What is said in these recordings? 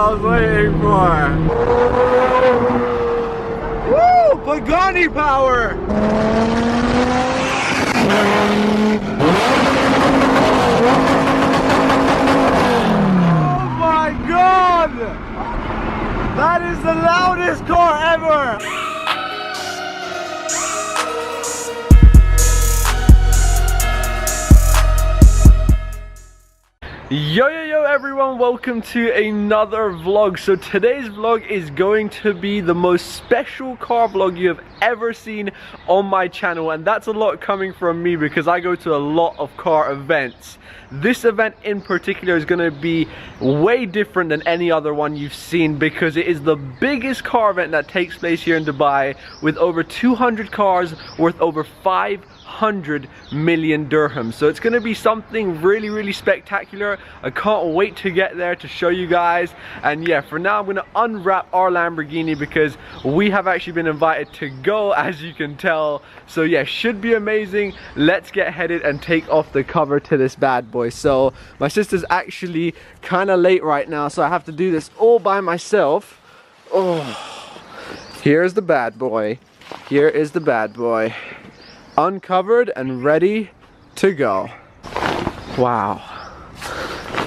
I was waiting for. Woo! Pagani power! Oh my god! That is the loudest car ever! Yo everyone, welcome to another vlog. So today's vlog is going to be the most special car vlog you have ever seen on my channel, and that's a lot coming from me because I go to a lot of car events. This event in particular is going to be way different than any other one you've seen because it is the biggest car event that takes place here in Dubai, with over 200 cars worth over 500 million dirhams. So it's going to be something really spectacular. I can't wait to get there to show you guys. And yeah, for now I'm going to unwrap our Lamborghini because we have actually been invited to go, as you can tell. So yeah, should be amazing. Let's get headed and take off the cover to this bad boy. So my sister's actually kind of late right now, so I have to do this all by myself. Oh, here's the bad boy. Here is the bad boy, uncovered and ready to go. Wow,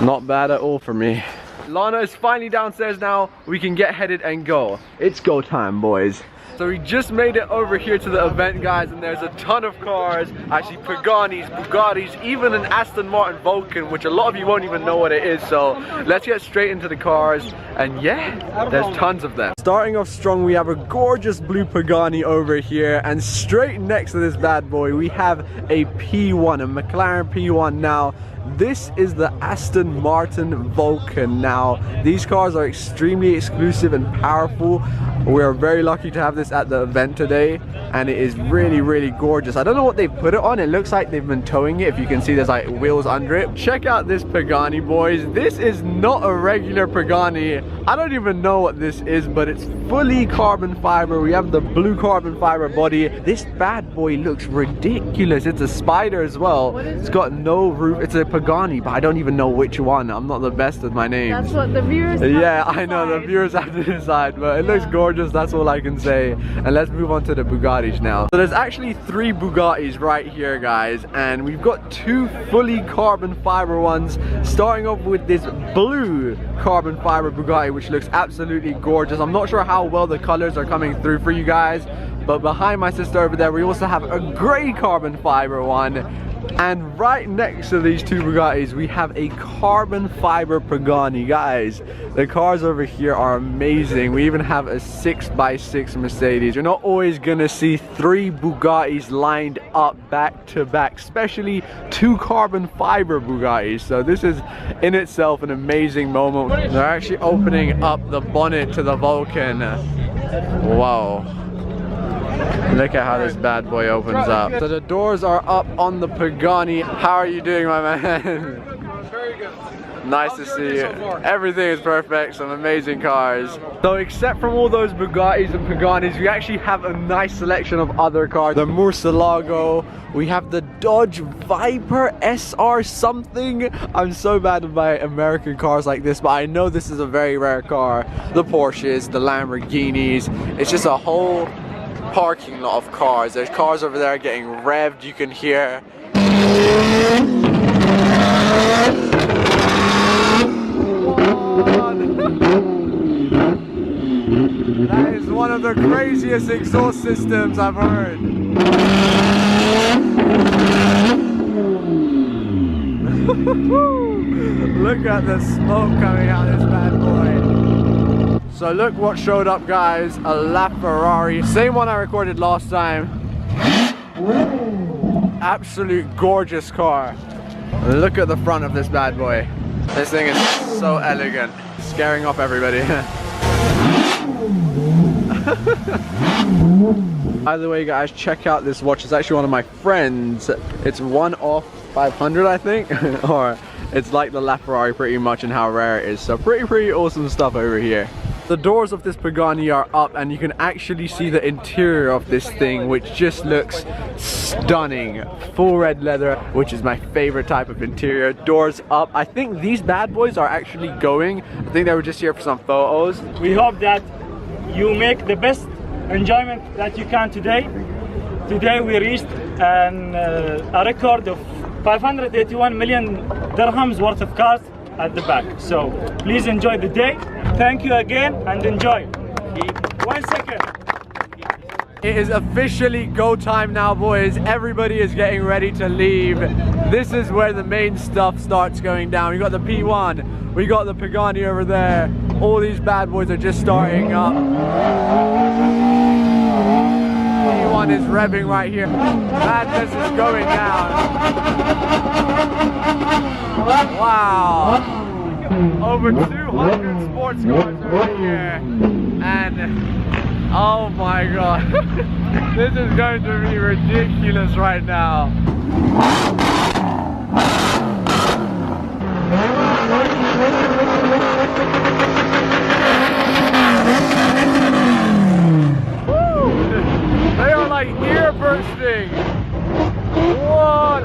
not bad at all for me. Lana is finally downstairs now. We can get headed and go. It's go time, boys. So we just made it over here to the event, guys, and there's a ton of cars, actually Paganis, Bugattis, even an Aston Martin Vulcan, which a lot of you won't even know what it is. So let's get straight into the cars, and yeah, there's tons of them. Starting off strong, we have a gorgeous blue Pagani over here, and straight next to this bad boy we have a P1, a McLaren P1. Now this is the Aston Martin Vulcan. Now these cars are extremely exclusive and powerful. We are very lucky to have this at the event today, and it is really gorgeous. I don't know what they've put it on. It looks like they've been towing it. If you can see, there's like wheels under it. Check out this Pagani, boys. This is not a regular Pagani. I don't even know what this is, but it's fully carbon fiber. We have the blue carbon fiber body. This bad boy looks ridiculous. It's a Spider as well. It's got no roof. It's a Pagani, but I don't even know which one. I'm not the best with my names. That's what the viewers have Yeah, I know, the viewers have to decide, but it looks gorgeous. That's all I can say. And let's move on to the Bugattis now. So there's actually 3 Bugattis right here, guys, and we've got 2 fully carbon fiber ones, starting off with this blue carbon fiber Bugatti, which looks absolutely gorgeous. I'm not sure how well the colors are coming through for you guys, but behind my sister over there we also have a gray carbon fiber one. And right next to these 2 Bugattis we have a carbon fiber Pagani. Guys, the cars over here are amazing. We even have a 6x6 Mercedes. You're not always gonna see 3 Bugattis lined up back to back, especially 2 carbon fiber Bugattis. So this is in itself an amazing moment. They're actually opening up the bonnet to the Vulcan. Whoa. Look at how this bad boy opens up. So the doors are up on the Pagani. How are you doing, my man? Very good. Nice to see you. Everything is perfect. Some amazing cars. So except from all those Bugattis and Paganis, we actually have a nice selection of other cars. The Murcielago. We have the Dodge Viper SR something. I'm so bad with my American cars like this, but I know this is a very rare car. The Porsches, the Lamborghinis. It's just a whole parking lot of cars. There's cars over there getting revved. You can hear. That is one of the craziest exhaust systems I've heard. Look at the smoke coming out of this bad boy. So look what showed up, guys. A LaFerrari, same one I recorded last time. Absolute gorgeous car. Look at the front of this bad boy. This thing is so elegant, scaring off everybody. By the way, guys, check out this watch. It's actually one of my friends. It's one off 500, I think. Or it's like the LaFerrari pretty much in how rare it is. So pretty awesome stuff over here. The doors of this Pagani are up and you can actually see the interior of this thing, which just looks stunning. Full red leather, which is my favorite type of interior. Doors up. I think these bad boys are actually going. I think they were just here for some photos. We hope that you make the best enjoyment that you can today. Today we reached a record of 581 million dirhams worth of cars at the back. So please enjoy the day. Thank you again and enjoy. 1 second. It is officially go time now, boys. Everybody is getting ready to leave. This is where the main stuff starts going down. We got the P1, we got the Pagani over there. All these bad boys are just starting up. P1 is revving right here. Madness is going down. Wow. Over 200 sports cars over here. And oh my god. This is going to be ridiculous right now. They are like ear bursting. What?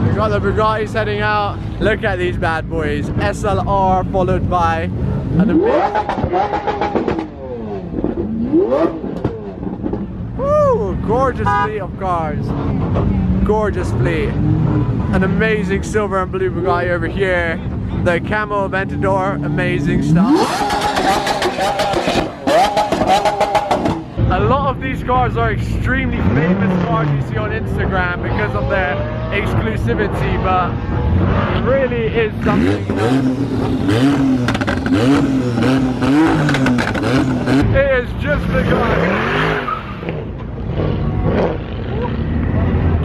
We got the Bugattis heading out. Look at these bad boys. SLR followed by an woo, gorgeous fleet of cars. Gorgeous fleet. An amazing silver and blue Bugatti over here. The Camo Aventador, amazing stuff. A lot of these cars are extremely famous cars you see on Instagram because of their exclusivity, but it really is something it is just begun.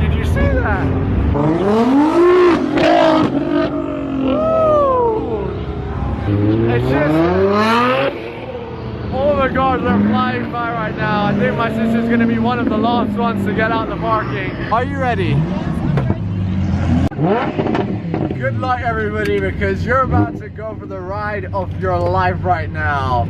Did you see that? It's just all the cars are flying by right now. I think my sister's going to be one of the last ones to get out the parking. Are you ready? Good luck everybody, because you're about to go for the ride of your life right now.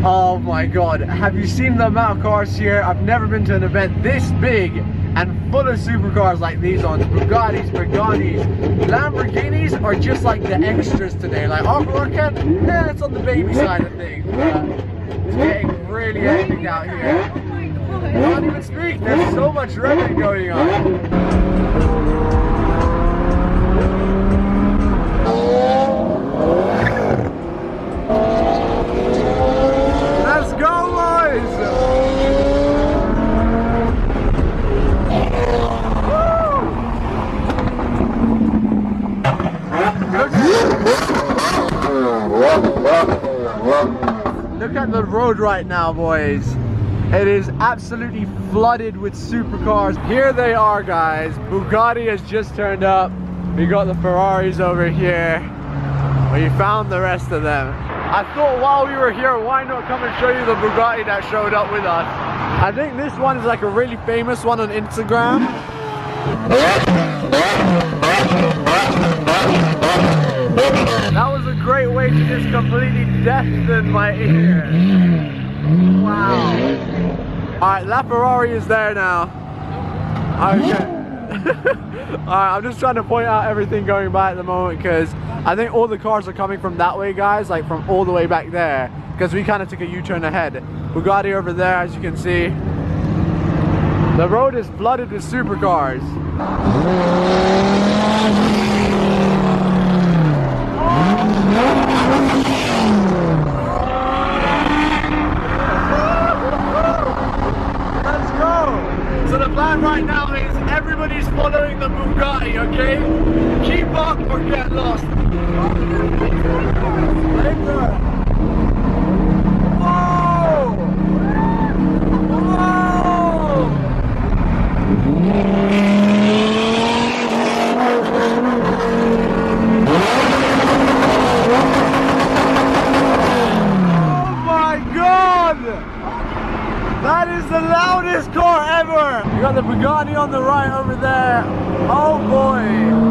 Oh my god, have you seen the amount of cars here? I've never been to an event this big and full of supercars like these on Bugattis, Paganis. Lamborghinis are just like the extras today. Like off-road, it's on the baby side of things. It's getting really hectic out here. Can't even speak, there's so much revving going on. Let's go, boys! Look at the road right now, boys. It is absolutely flooded with supercars. Here they are, guys. Bugatti has just turned up. We got the Ferraris over here. We found the rest of them. I thought while we were here, why not come and show you the Bugatti that showed up with us. I think this one is like a really famous one on Instagram. That was a great way to just completely deafen my ear. Wow. Alright, La Ferrari is there now. Okay. Alright, I'm just trying to point out everything going by at the moment because I think all the cars are coming from that way, guys, like from all the way back there, because we kind of took a U-turn ahead. Bugatti over there, as you can see. The road is flooded with supercars. Let's go! So the plan right now is everybody's following the Bugatti, okay? Keep up or get lost. Later. Whoa! Whoa! Oh my god! That is the loudest car ever! You got the Bugatti on the right over there. Oh boy!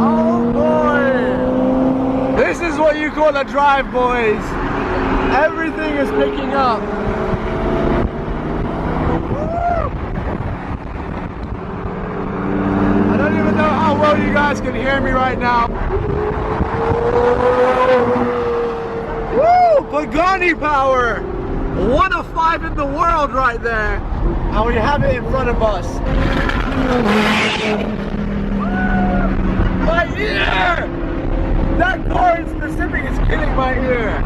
Oh boy! This is what you call a drive, boys! Everything is picking up. I don't even know how well you guys can hear me right now. Woo! Pagani power! 1 of 5 in the world right there. And we have it in front of us. My ear! That car in specific is killing my ear.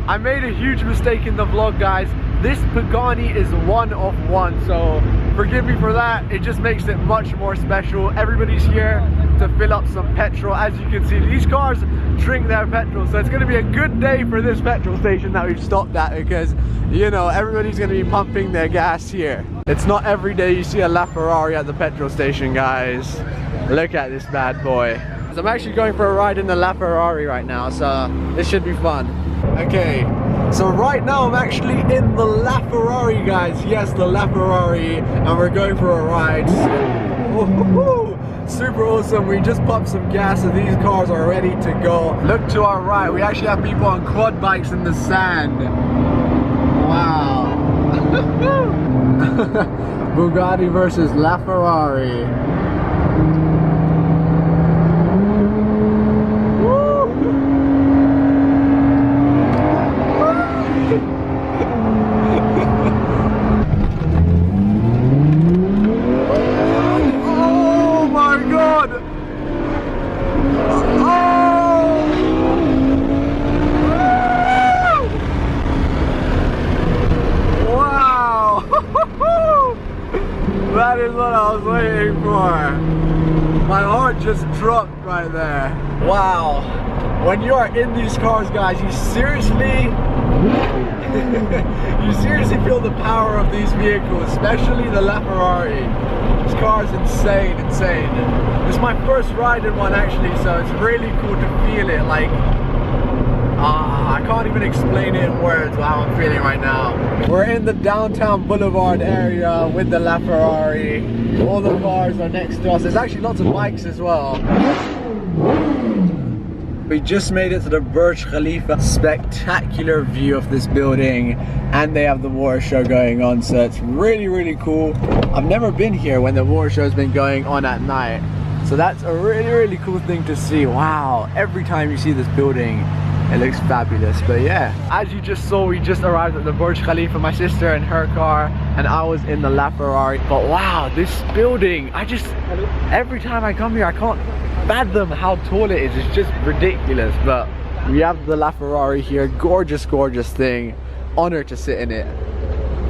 I made a huge mistake in the vlog, guys. This Pagani is 1 of 1, so forgive me for that. It just makes it much more special. Everybody's here to fill up some petrol. As you can see, these cars drink their petrol, so it's going to be a good day for this petrol station that we've stopped at, because, you know, everybody's going to be pumping their gas here. It's not every day you see a LaFerrari at the petrol station, guys. Look at this bad boy. I'm actually going for a ride in the LaFerrari right now, so this should be fun. Okay, so right now I'm actually in the LaFerrari, guys. Yes, the LaFerrari, and we're going for a ride. Super awesome. We just pumped some gas, so these cars are ready to go. Look to our right, we actually have people on quad bikes in the sand. Wow. Bugatti versus LaFerrari. That is what I was waiting for. My heart just dropped right there. Wow. When you are in these cars, guys, you seriously feel the power of these vehicles, especially the LaFerrari. This car is insane. It's my first ride in one, actually, so it's really cool to feel it. Like, I can't even explain it in words how I'm feeling right now. We're in the downtown boulevard area with the LaFerrari. All the cars are next to us. There's actually lots of bikes as well. We just made it to the Burj Khalifa. Spectacular view of this building, and they have the water show going on, so it's really cool. I've never been here when the water show's been going on at night, so that's a really cool thing to see. Wow, every time you see this building, it looks fabulous. But yeah, as you just saw, we just arrived at the Burj Khalifa, my sister in her car, and I was in the LaFerrari. But wow, this building, every time I come here, I can't fathom how tall it is. It's just ridiculous. But we have the LaFerrari here. Gorgeous thing. Honored to sit in it.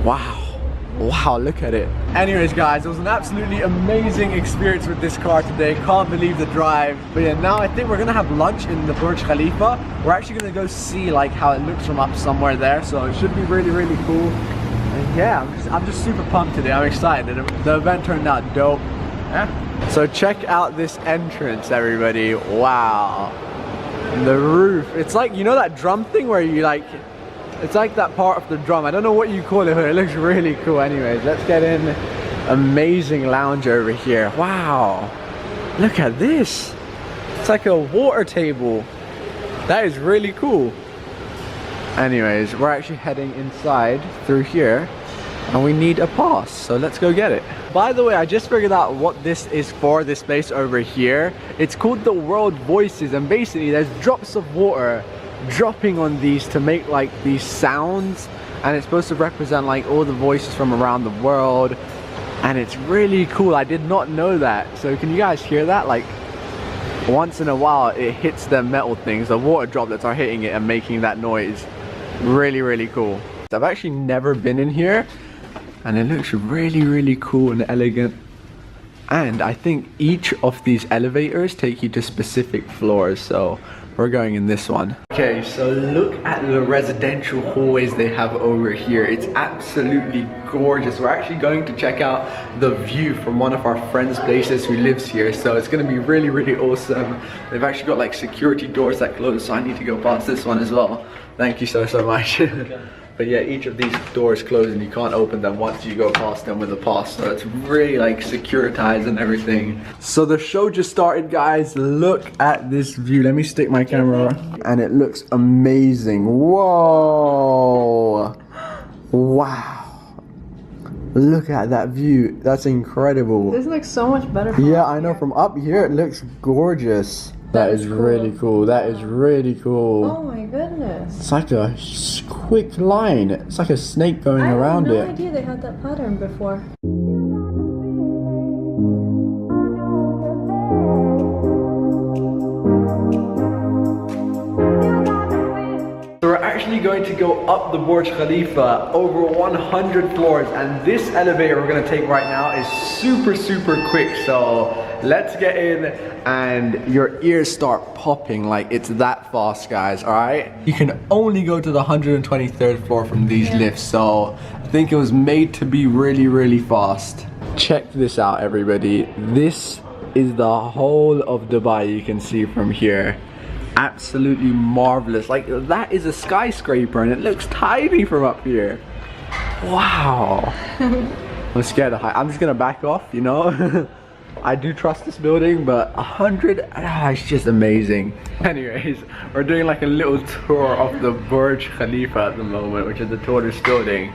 Wow, look at it. Anyways, guys, it was an absolutely amazing experience with this car today. Can't believe the drive. But yeah, now I think we're gonna have lunch in the Burj Khalifa. We're actually gonna go see like how it looks from up somewhere there, so it should be really cool. And yeah, I'm just super pumped today. I'm excited. The event turned out dope. Yeah. So check out this entrance, everybody. Wow, the roof. It's like, you know that drum thing where you like, it's like that part of the drum. I don't know what you call it, but it looks really cool. Anyways, let's get in. Amazing lounge over here. Wow, look at this. It's like a water table. That is really cool. Anyways, we're actually heading inside through here, and we need a pass, so let's go get it. By the way, I just figured out what this is for, this place over here. It's called the World Voices, and basically there's drops of water dropping on these to make like these sounds, and it's supposed to represent like all the voices from around the world, and it's really cool. I did not know that. So can you guys hear that? Like, once in a while it hits the metal things, the water droplets are hitting it and making that noise. Really cool. I've actually never been in here, and it looks really cool and elegant. And I think each of these elevators take you to specific floors, so we're going in this one. Okay, so look at the residential hallways they have over here. It's absolutely gorgeous. We're actually going to check out the view from one of our friends' places who lives here. So it's gonna be really, really awesome. They've actually got like security doors that close, so I need to go past this one as well. Thank you so much. But yeah, each of these doors close and you can't open them once you go past them with a pass. So it's really like securitized and everything. So the show just started, guys. Look at this view. Let me stick my camera and it looks amazing. Whoa. Wow. Look at that view. That's incredible. This looks so much better from Yeah, I know. From up here, it looks gorgeous. That is really cool. That is really cool. Oh my goodness. It's like a quick line. It's like a snake going around it. I had no idea they had that pattern before. So we're actually going to go up the Burj Khalifa over 100 floors, and this elevator we're going to take right now is super, super quick. So let's get in and your ears start popping like it's that fast, guys, all right? You can only go to the 123rd floor from these lifts, so I think it was made to be really, really fast. Check this out, everybody. This is the whole of Dubai you can see from here. Absolutely marvelous. Like, that is a skyscraper and it looks tiny from up here. Wow. I'm scared of height. I'm just gonna back off, you know. I do trust this building, but 100, it's just amazing. Anyways, we're doing like a little tour of the Burj Khalifa at the moment, which is the tallest building.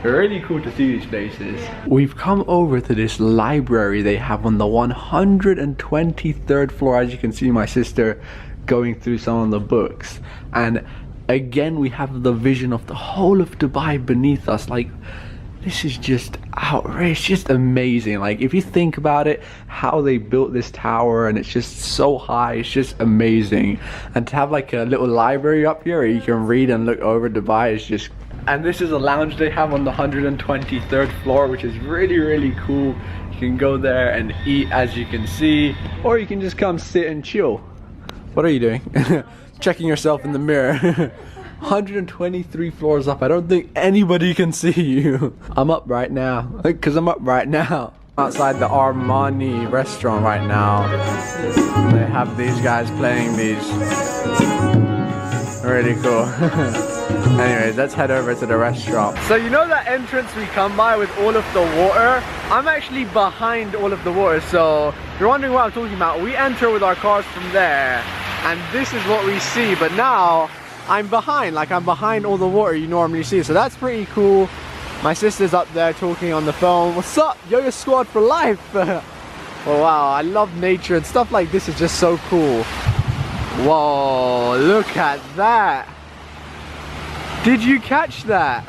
Really cool to see these places. We've come over to this library they have on the 123rd floor. As you can see, my sister going through some of the books, and again we have the vision of the whole of Dubai beneath us. Like, this is just outrageous, just amazing. Like, if you think about it, how they built this tower, and it's just so high, it's just amazing. And to have like a little library up here where you can read and look over Dubai is just. And this is a lounge they have on the 123rd floor, which is really, really cool. You can go there and eat, as you can see, or you can just come sit and chill. What are you doing? Checking yourself in the mirror. 123 floors up. I don't think anybody can see you. I'm up right now. Because I'm up right now. Outside the Armani restaurant right now. They have these guys playing these. Really cool. Anyways, let's head over to the restaurant. So you know that entrance we come by with all of the water? I'm actually behind all of the water. So if you're wondering what I'm talking about, we enter with our cars from there. And this is what we see, but now I'm behind, like I'm behind all the water you normally see. So that's pretty cool. My sister's up there talking on the phone. What's up? Yo-Yo Squad for life. Oh, wow, I love nature and stuff like this is just so cool. Whoa, look at that. Did you catch that?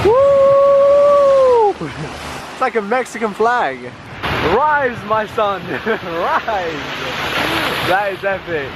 Woo! It's like a Mexican flag. Rise, my son. Rise. That is epic.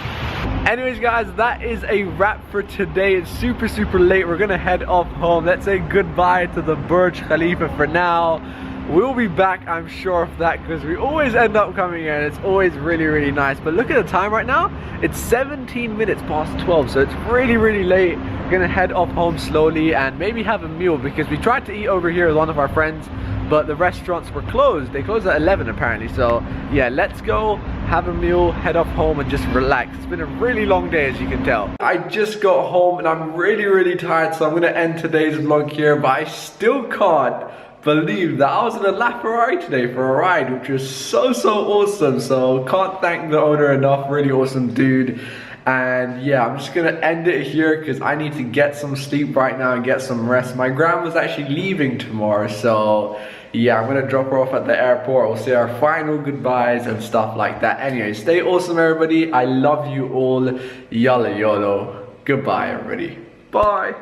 Anyways, guys, that is a wrap for today. It's super, super late. We're gonna head off home. Let's say goodbye to the Burj Khalifa for now. We'll be back, I'm sure of that, because we always end up coming here and it's always really, really nice. But look at the time right now. It's 17 minutes past 12, so it's really, really late. We're gonna head off home slowly and maybe have a meal, because we tried to eat over here with one of our friends, but the restaurants were closed. They closed at 11 apparently. So yeah, let's go have a meal, head off home and just relax. It's been a really long day, as you can tell. I just got home and I'm really, really tired, so I'm gonna end today's vlog here, but I still can't believe that I was in a LaFerrari today for a ride, which was so, so awesome. So can't thank the owner enough. Really awesome dude. And yeah, I'm just gonna end it here because I need to get some sleep right now and get some rest. My grandma's actually leaving tomorrow, so yeah, I'm gonna drop her off at the airport. We'll say our final goodbyes and stuff like that. Anyway, stay awesome, everybody. I love you all. Yalla YOLO. Goodbye, everybody. Bye.